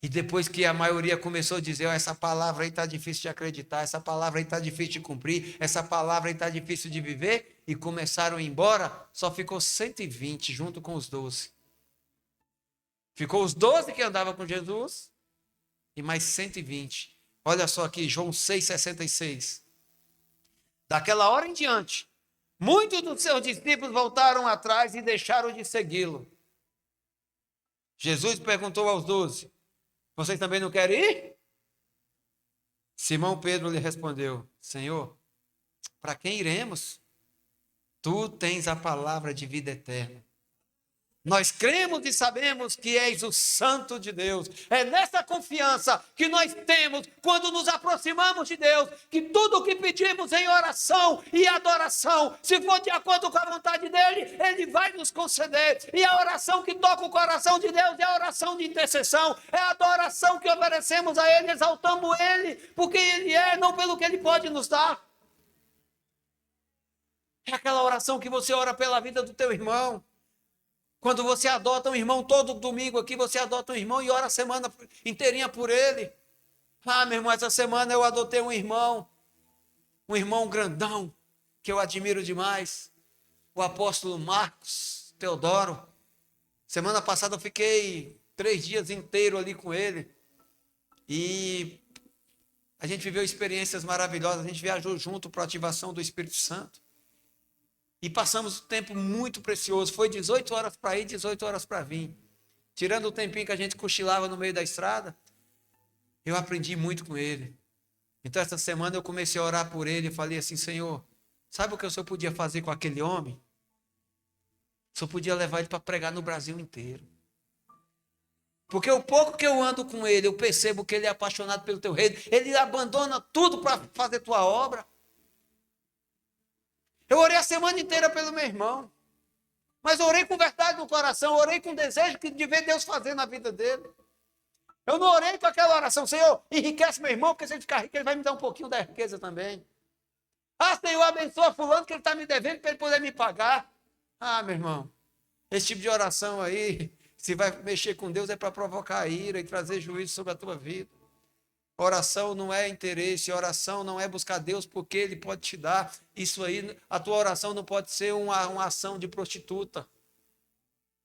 E depois que a maioria começou a dizer: essa palavra aí está difícil de acreditar, essa palavra aí está difícil de cumprir, essa palavra aí está difícil de viver, e começaram a ir embora, só ficou 120 junto com os 12. Ficou os 12 que andavam com Jesus e mais 120. Olha só aqui, João 6,66. Daquela hora em diante, muitos dos seus discípulos voltaram atrás e deixaram de segui-lo. Jesus perguntou aos 12: vocês também não querem ir? Simão Pedro lhe respondeu: Senhor, para quem iremos? Tu tens a palavra de vida eterna. Nós cremos e sabemos que és o Santo de Deus. É nessa confiança que nós temos quando nos aproximamos de Deus, que tudo o que pedimos em oração e adoração, se for de acordo com a vontade dEle, Ele vai nos conceder. E a oração que toca o coração de Deus é a oração de intercessão, é a adoração que oferecemos a Ele, exaltamos Ele, porque Ele é, não pelo que Ele pode nos dar. É aquela oração que você ora pela vida do teu irmão. Quando você adota um irmão, todo domingo aqui você adota um irmão e ora a semana inteirinha por ele. Ah, meu irmão, essa semana eu adotei um irmão grandão, que eu admiro demais, o apóstolo Marcos Teodoro. Semana passada eu fiquei 3 dias inteiros ali com ele e a gente viveu experiências maravilhosas, a gente viajou junto para a ativação do Espírito Santo. E passamos um tempo muito precioso. Foi 18 horas para ir, 18 horas para vir. Tirando o tempinho que a gente cochilava no meio da estrada, eu aprendi muito com ele. Então, essa semana eu comecei a orar por ele e falei assim: Senhor, sabe o que o Senhor podia fazer com aquele homem? O Senhor podia levar ele para pregar no Brasil inteiro. Porque o pouco que eu ando com ele, eu percebo que ele é apaixonado pelo teu reino. Ele abandona tudo para fazer tua obra. Eu orei a semana inteira pelo meu irmão. Mas orei com verdade no coração, orei com desejo de ver Deus fazer na vida dele. Eu não orei com aquela oração: Senhor, enriquece meu irmão, porque se ele ficar rico, ele vai me dar um pouquinho da riqueza também. Ah, Senhor, abençoa fulano que ele está me devendo para ele poder me pagar. Ah, meu irmão, esse tipo de oração aí, se vai mexer com Deus, é para provocar a ira e trazer juízo sobre a tua vida. Oração não é interesse, oração não é buscar Deus porque Ele pode te dar. Isso aí, a tua oração não pode ser uma ação de prostituta.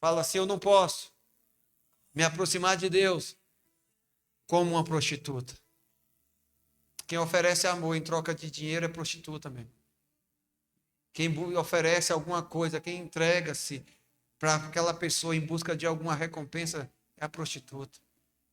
Fala assim: eu não posso me aproximar de Deus como uma prostituta. Quem oferece amor em troca de dinheiro é prostituta mesmo. Quem oferece alguma coisa, quem entrega-se para aquela pessoa em busca de alguma recompensa é a prostituta.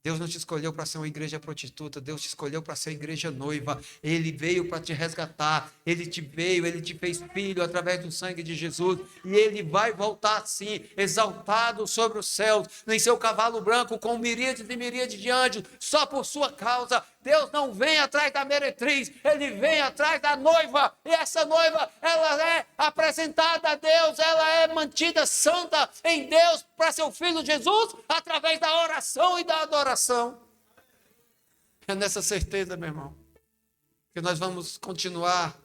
Deus não te escolheu para ser uma igreja prostituta, Deus te escolheu para ser igreja noiva. Ele veio para te resgatar, Ele te fez filho através do sangue de Jesus, e Ele vai voltar sim, exaltado sobre os céus, em seu cavalo branco, com miríades e miríades de anjos, só por sua causa. Deus não vem atrás da meretriz, Ele vem atrás da noiva, e essa noiva, ela é apresentada a Deus, ela é mantida santa em Deus para seu Filho Jesus, através da oração e da adoração. É nessa certeza, meu irmão, que nós vamos continuar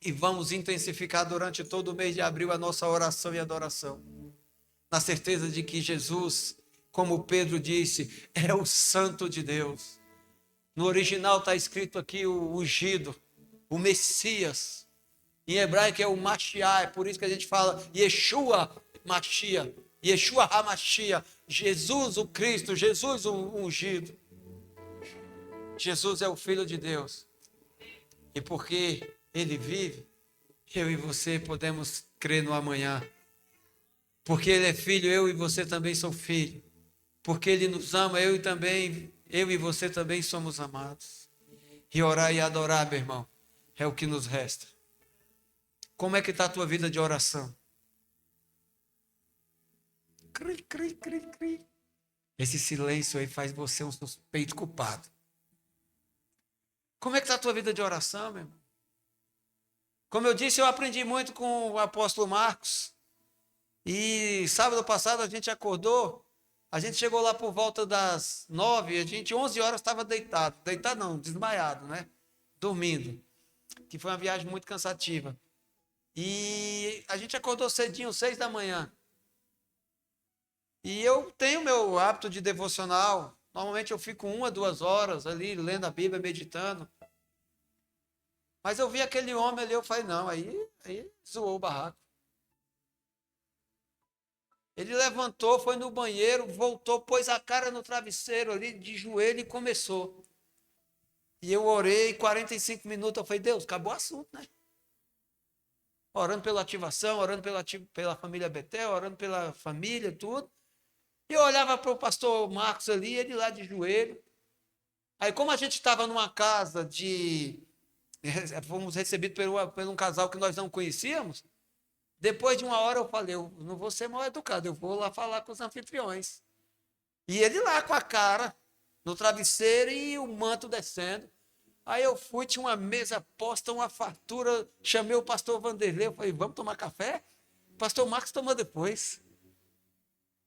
e vamos intensificar durante todo o mês de abril a nossa oração e adoração, na certeza de que Jesus, como Pedro disse, é o Santo de Deus. No original está escrito aqui o ungido, o Messias. Em hebraico é o Mashiach, é por isso que a gente fala Yeshua Mashiach, Yeshua HaMashiach, Jesus o Cristo, Jesus o ungido. Jesus é o Filho de Deus. E porque Ele vive, eu e você podemos crer no amanhã. Porque Ele é filho, eu e você também sou filho. Porque Ele nos ama, eu e você também somos amados. E orar e adorar, meu irmão, é o que nos resta. Como é que está a tua vida de oração? Cri, cri, cri, cri. Esse silêncio aí faz você um suspeito culpado. Como é que está a tua vida de oração, meu irmão? Como eu disse, eu aprendi muito com o apóstolo Marcos. E sábado passado a gente acordou. A gente chegou lá por volta das 9, 11 horas estava deitado. Deitado não, desmaiado, né? Dormindo. Que foi uma viagem muito cansativa. E a gente acordou cedinho, 6 da manhã. E eu tenho meu hábito de devocional. Normalmente eu fico 1 a 2 horas ali, lendo a Bíblia, meditando. Mas eu vi aquele homem ali, eu falei: não, aí zoou o barraco. Ele levantou, foi no banheiro, voltou, pôs a cara no travesseiro ali, de joelho, e começou. E eu orei 45 minutos, eu falei: Deus, acabou o assunto, né? Orando pela ativação, orando pela família Betel, orando pela família, tudo. E eu olhava para o pastor Marcos ali, ele lá de joelho. Aí, como a gente estava numa casa fomos recebidos por um casal que nós não conhecíamos, Depois de uma hora eu falei, eu não vou ser mal educado, eu vou lá falar com os anfitriões. E ele lá com a cara no travesseiro e o manto descendo. Aí eu fui, tinha uma mesa posta, uma fartura, chamei o pastor Vanderlei, eu falei, vamos tomar café? O pastor Marcos tomou depois.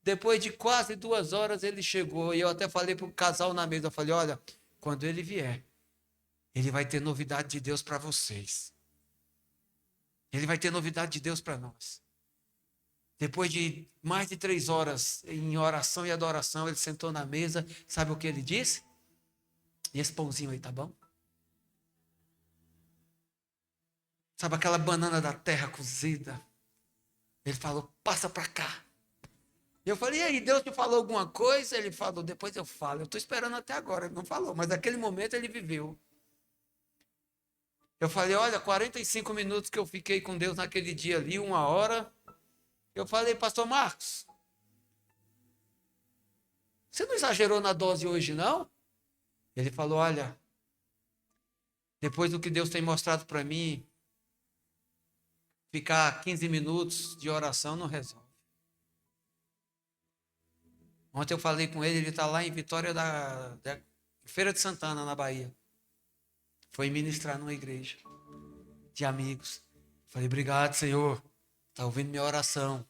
Depois de quase 2 horas ele chegou e eu até falei para o casal na mesa, eu falei, olha, quando ele vier, ele vai ter novidade de Deus para vocês. Ele vai ter novidade de Deus para nós. Depois de mais de 3 horas em oração e adoração, ele sentou na mesa, sabe o que ele disse? E esse pãozinho aí, tá bom? Sabe aquela banana da terra cozida? Ele falou, passa para cá. Eu falei, e aí, Deus te falou alguma coisa? Ele falou, depois eu falo. Eu estou esperando até agora, ele não falou, mas naquele momento ele viveu. Eu falei, olha, 45 minutos que eu fiquei com Deus naquele dia ali, 1 hora. Eu falei, pastor Marcos, você não exagerou na dose hoje, não? Ele falou, olha, depois do que Deus tem mostrado para mim, ficar 15 minutos de oração não resolve. Ontem eu falei com ele está lá em Vitória da Feira de Santana, na Bahia. Foi ministrar numa igreja de amigos. Falei, obrigado, Senhor. Está ouvindo minha oração.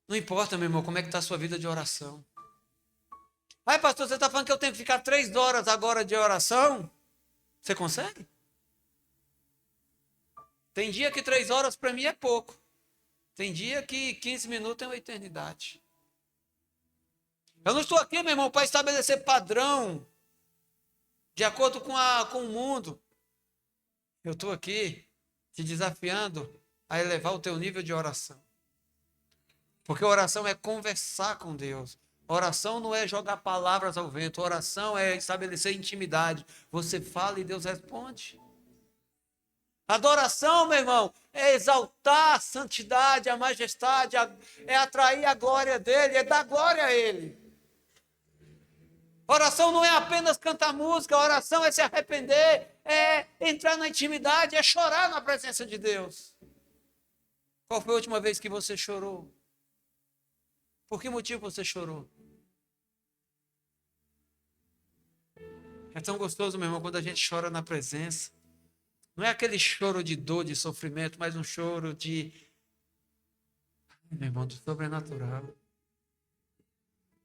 Não importa, meu irmão, como é que está a sua vida de oração. Ai, pastor, você está falando que eu tenho que ficar 3 horas agora de oração? Você consegue? Tem dia que 3 horas para mim é pouco. Tem dia que 15 minutos é uma eternidade. Eu não estou aqui, meu irmão, para estabelecer padrão de acordo com o mundo. Eu estou aqui te desafiando a elevar o teu nível de oração. Porque oração é conversar com Deus. Oração não é jogar palavras ao vento. Oração é estabelecer intimidade. Você fala e Deus responde. Adoração, meu irmão, é exaltar a santidade, a majestade, é atrair a glória dele, é dar glória a ele. Oração não é apenas cantar música, oração é se arrepender, é entrar na intimidade, é chorar na presença de Deus. Qual foi a última vez que você chorou? Por que motivo você chorou? É tão gostoso, meu irmão, quando a gente chora na presença. Não é aquele choro de dor, de sofrimento, mas um choro de, meu irmão, do sobrenatural.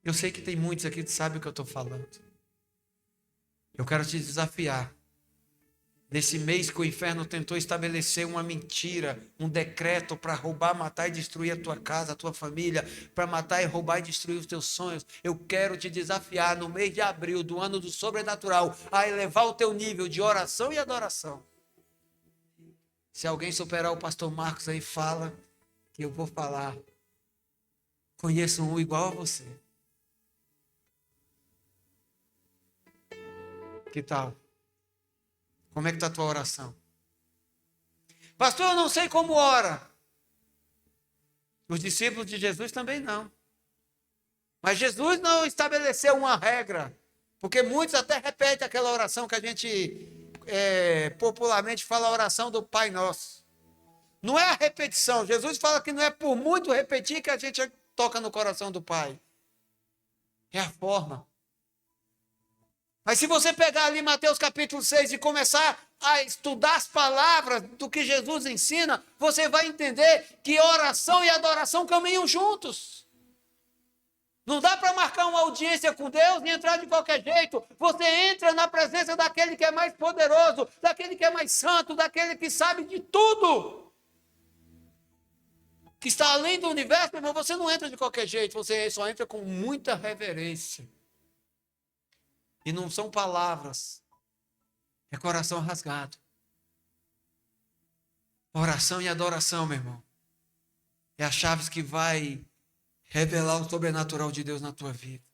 Eu sei que tem muitos aqui que sabem o que eu estou falando. Eu quero te desafiar. Nesse mês que o inferno tentou estabelecer uma mentira, um decreto para roubar, matar e destruir a tua casa, a tua família, para matar e roubar e destruir os teus sonhos, eu quero te desafiar no mês de abril do ano do sobrenatural a elevar o teu nível de oração e adoração. Se alguém superar o pastor Marcos aí, fala que eu vou falar. Conheço um igual a você. Que tal? Como é que está a tua oração? Pastor, eu não sei como ora. Os discípulos de Jesus também não. Mas Jesus não estabeleceu uma regra. Porque muitos até repetem aquela oração que a gente popularmente fala, a oração do Pai Nosso. Não é a repetição. Jesus fala que não é por muito repetir que a gente toca no coração do Pai. É a forma. Mas se você pegar ali Mateus capítulo 6 e começar a estudar as palavras do que Jesus ensina, você vai entender que oração e adoração caminham juntos. Não dá para marcar uma audiência com Deus e entrar de qualquer jeito. Você entra na presença daquele que é mais poderoso, daquele que é mais santo, daquele que sabe de tudo. Que está além do universo, mas você não entra de qualquer jeito, você só entra com muita reverência. E não são palavras, é coração rasgado. Oração e adoração, meu irmão, é a chave que vai revelar o sobrenatural de Deus na tua vida.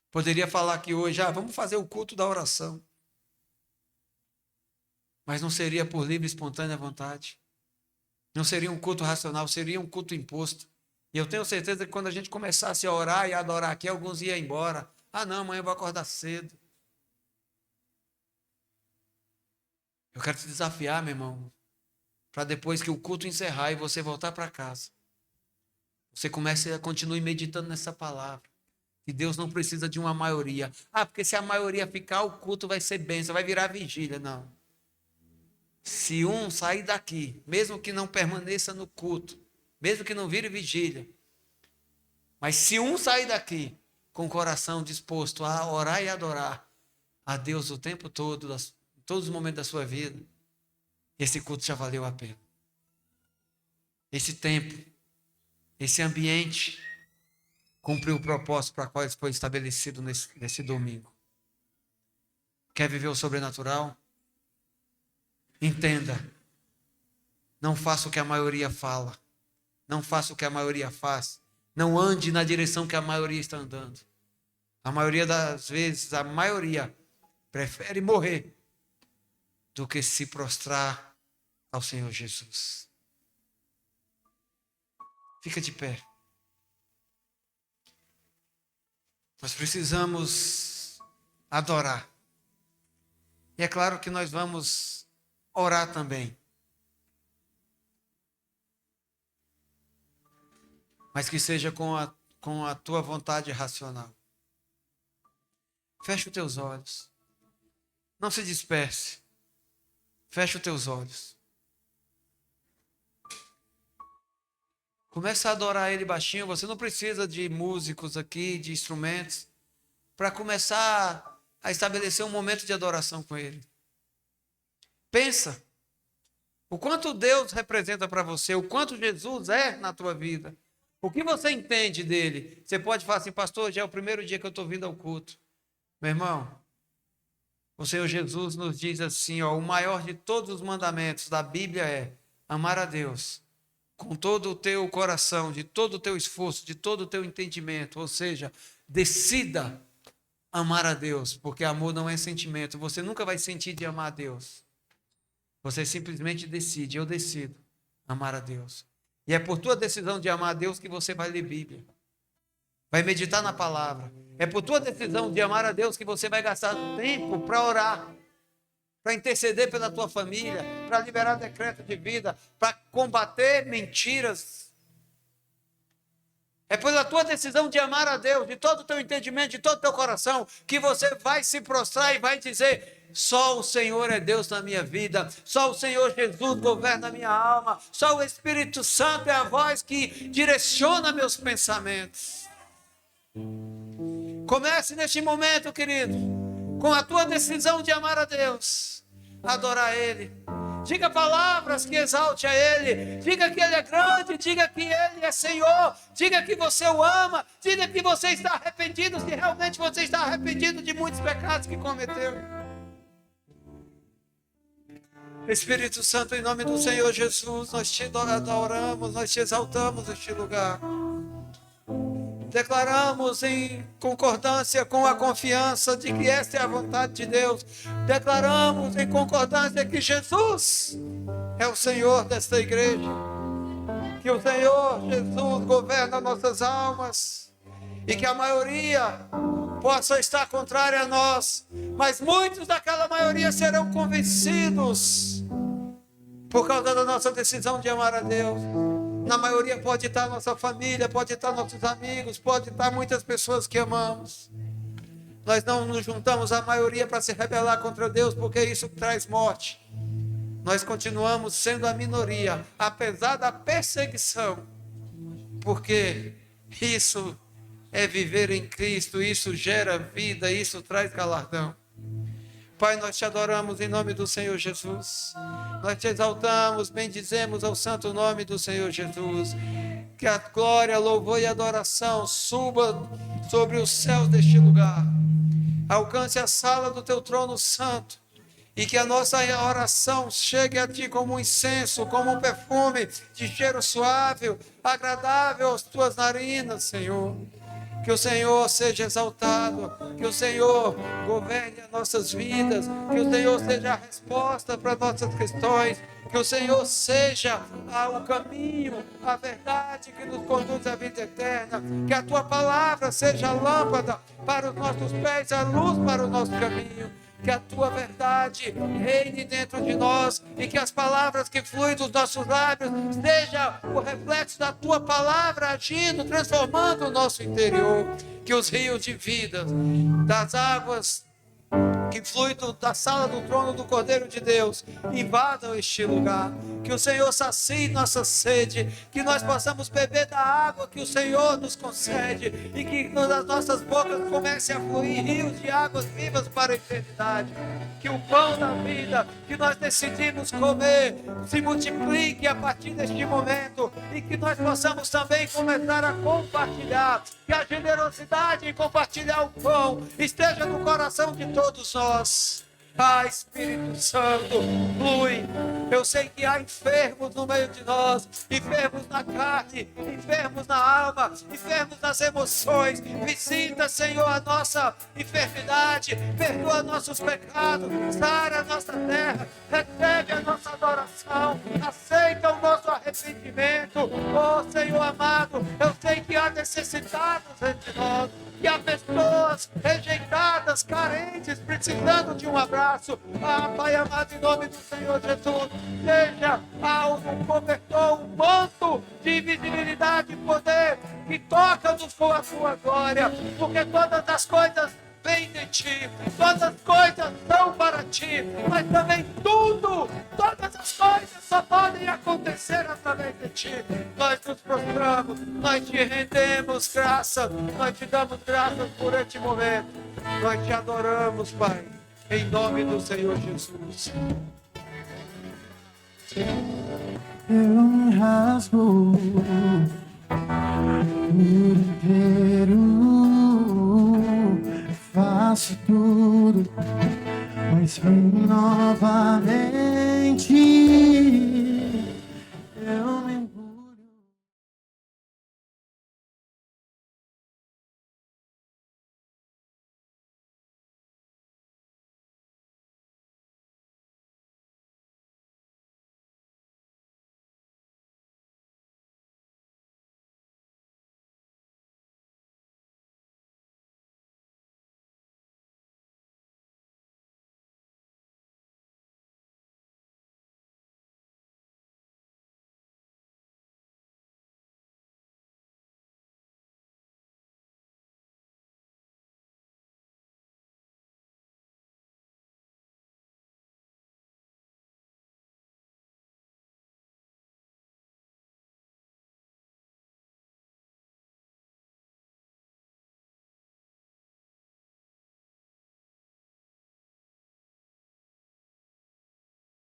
Poderia falar aqui hoje, vamos fazer o culto da oração. Mas não seria por livre e espontânea vontade. Não seria um culto racional, seria um culto imposto. E eu tenho certeza que quando a gente começasse a orar e a adorar aqui, alguns iam embora. Não, amanhã eu vou acordar cedo. Eu quero te desafiar, meu irmão, para depois que o culto encerrar e você voltar para casa, você comece a continuar meditando nessa palavra. Que Deus não precisa de uma maioria. Ah, porque se a maioria ficar, o culto vai ser bênção, vai virar vigília. Não. Se um sair daqui, mesmo que não permaneça no culto, mesmo que não vire vigília, mas se um sair daqui com o coração disposto a orar e adorar a Deus o tempo todo, em todos os momentos da sua vida, esse culto já valeu a pena. Esse tempo, esse ambiente, cumpriu o propósito para qual ele foi estabelecido nesse domingo. Quer viver o sobrenatural? Entenda. Não faça o que a maioria fala. Não faça o que a maioria faz. Não ande na direção que a maioria está andando. A maioria das vezes, a maioria prefere morrer do que se prostrar ao Senhor Jesus. Fica de pé. Nós precisamos adorar. E é claro que nós vamos orar também. Mas que seja com a tua vontade racional. Feche os teus olhos. Não se disperse. Feche os teus olhos. Começa a adorar Ele baixinho. Você não precisa de músicos aqui, de instrumentos, para começar a estabelecer um momento de adoração com Ele. Pensa. O quanto Deus representa para você, o quanto Jesus é na tua vida. O que você entende dele? Você pode falar assim, pastor, já é o primeiro dia que eu estou vindo ao culto. Meu irmão, o Senhor Jesus nos diz assim, ó, o maior de todos os mandamentos da Bíblia é amar a Deus com todo o teu coração, de todo o teu esforço, de todo o teu entendimento. Ou seja, decida amar a Deus, porque amor não é sentimento. Você nunca vai sentir de amar a Deus. Você simplesmente decide, eu decido amar a Deus. E é por tua decisão de amar a Deus que você vai ler Bíblia. Vai meditar na palavra. É por tua decisão de amar a Deus que você vai gastar tempo para orar, para interceder pela tua família, para liberar decreto de vida, para combater mentiras. É pela tua decisão de amar a Deus, de todo o teu entendimento, de todo o teu coração, que você vai se prostrar e vai dizer, só o Senhor é Deus na minha vida, só o Senhor Jesus governa a minha alma, só o Espírito Santo é a voz que direciona meus pensamentos. Comece neste momento, querido, com a tua decisão de amar a Deus, adorar Ele. Diga palavras que exalte a Ele. Diga que Ele é grande. Diga que Ele é Senhor. Diga que você o ama. Diga que você está arrependido. Se realmente você está arrependido de muitos pecados que cometeu. Espírito Santo, em nome do Senhor Jesus, nós te adoramos, nós te exaltamos neste lugar. Declaramos em concordância com a confiança de que esta é a vontade de Deus. Declaramos em concordância que Jesus é o Senhor desta igreja. Que o Senhor Jesus governa nossas almas. E que a maioria possa estar contrária a nós. Mas muitos daquela maioria serão convencidos por causa da nossa decisão de amar a Deus. Na maioria pode estar nossa família, pode estar nossos amigos, pode estar muitas pessoas que amamos. Nós não nos juntamos à maioria para se rebelar contra Deus, porque isso traz morte. Nós continuamos sendo a minoria, apesar da perseguição, porque isso é viver em Cristo, isso gera vida, isso traz galardão. Pai, nós te adoramos em nome do Senhor Jesus. Nós te exaltamos, bendizemos ao santo nome do Senhor Jesus. Que a glória, louvor e adoração suba sobre os céus deste lugar. Alcance a sala do teu trono santo. E que a nossa oração chegue a ti como um incenso, como um perfume de cheiro suave, agradável às tuas narinas, Senhor. Que o Senhor seja exaltado, que o Senhor governe as nossas vidas, que o Senhor seja a resposta para nossas questões, que o Senhor seja o caminho, a verdade que nos conduz à vida eterna, que a tua palavra seja a lâmpada para os nossos pés, a luz para o nosso caminho. que a tua verdade reine dentro de nós e que as palavras que fluem dos nossos lábios seja o reflexo da tua palavra agindo, transformando o nosso interior. Que os rios de vida, das águas que flui da sala do trono do Cordeiro de Deus, invadam este lugar. Que o Senhor sacie nossa sede, que nós possamos beber da água que o Senhor nos concede e que das nossas bocas comece a fluir rios de águas vivas para a eternidade. Que o pão da vida que nós decidimos comer se multiplique a partir deste momento e que nós possamos também começar a compartilhar. Que a generosidade em compartilhar o pão esteja no coração de todos nós. Espírito Santo, flui. Eu sei que há enfermos no meio de nós, enfermos na carne, enfermos na alma, enfermos nas emoções. Visita, Senhor, a nossa enfermidade, perdoa nossos pecados, sara a nossa terra, recebe a nossa adoração, aceita o nosso arrependimento. Senhor amado, eu sei que há necessitados entre nós, que há pessoas rejeitadas, carentes, precisando de um abraço. Pai amado, em nome do Senhor Jesus, seja um cobertor, um manto de visibilidade e poder que toca-nos com a sua glória, porque todas as coisas vêm de ti, todas as coisas são para ti, mas também todas as coisas só podem acontecer através de ti. Nós nos prostramos, nós te rendemos graça, nós te damos graças por este momento, nós te adoramos, Pai, em nome do Senhor Jesus. Eu me rasgo inteiro, faço tudo, mas vem novamente.